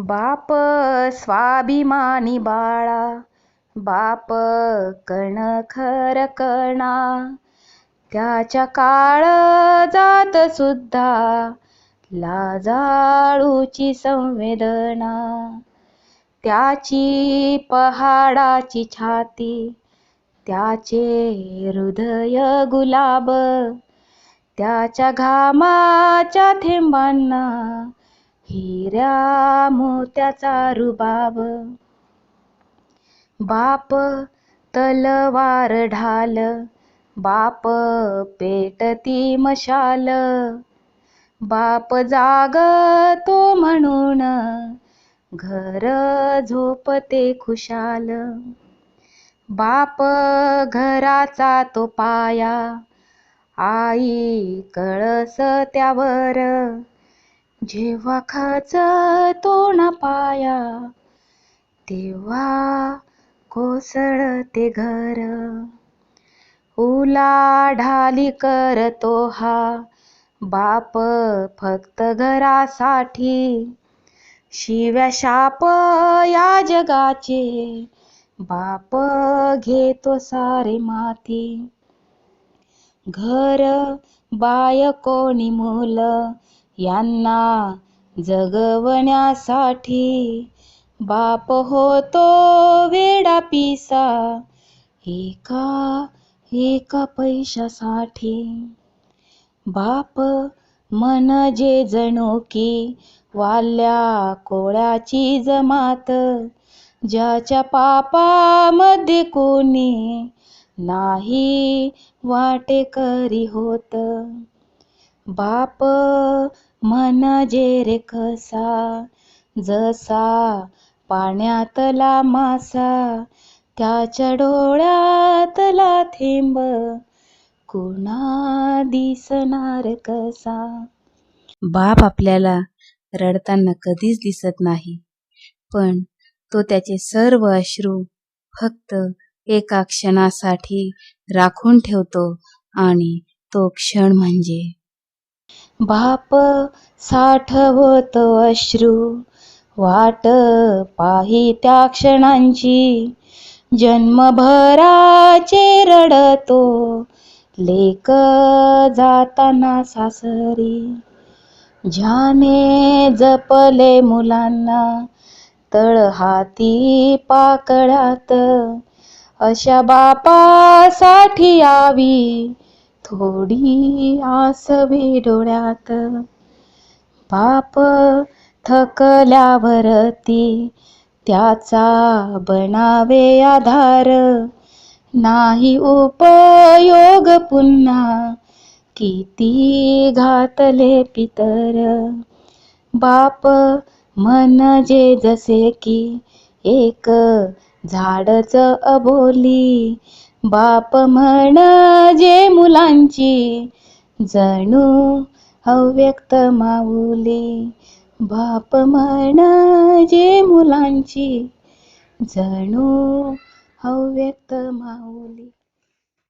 बाप स्वाभिमानी बाळा, बाप कणखर कणा, त्याच्या काळजात सुद्धा लाजाळूची संवेदना. त्याची पहाडाची छाती, त्याचे हृदय गुलाब, त्याच्या घामाच्या थेंबांना हिऱ्या मोत्याचा रुबाब. बाप तलवार ढाल, बाप पेटती मशाल, बाप जागतो म्हणून घर झोपते खुशाल. बाप घराचा तो पाया, आई कळस त्यावर, जेव्हा खचतो ना पाया, तेव्हा कोसळते घर. उलाढाली करतो हा बाप फक्त घरासाठी, शिव्या शाप या जगाचे बाप घेतो सारे माती. घर बायकोनी मुलं यांना जगवण्यासाठी, बाप होतो वेडा पिसा एका पैशासाठी. बाप म्हणजे जणू की वाल्या कोळ्याची जमात, ज्याच्या पापामध्ये कोणी नाही वाटेकरी होत. बाप म्हणजे रे कसा, जसा पाण्यातला मासा, त्याच्या डोळ्यातला थेंब कुणा दिसणार कसा. बाप आपल्याला रडताना कधीच दिसत नाही, पण तो त्याचे सर्व अश्रू फक्त एका क्षणासाठी राखून ठेवतो, आणि तो क्षण म्हणजे बाप साठवतो अश्रू, वाट पाही त्या क्षणांची, जन्मभराचे रडतो लेक जाताना सासरी. ज्याने जपले मुलांना तळहाती पाकळ्यात, अशा बापासाठी यावी थोडी आसवे डोळ्यात. बाप थकल्यावरती त्याचा बनावे आधार, नाही उपयोग पुन्हा किती घातले पितर. बाप म्हणजे जसे की एक झाडच अबोली, बाप म्हणजे मुलांची जणू अव्यक्त माऊली. बाप म्हणजे मुलांची जणू अव्यक्त माऊली.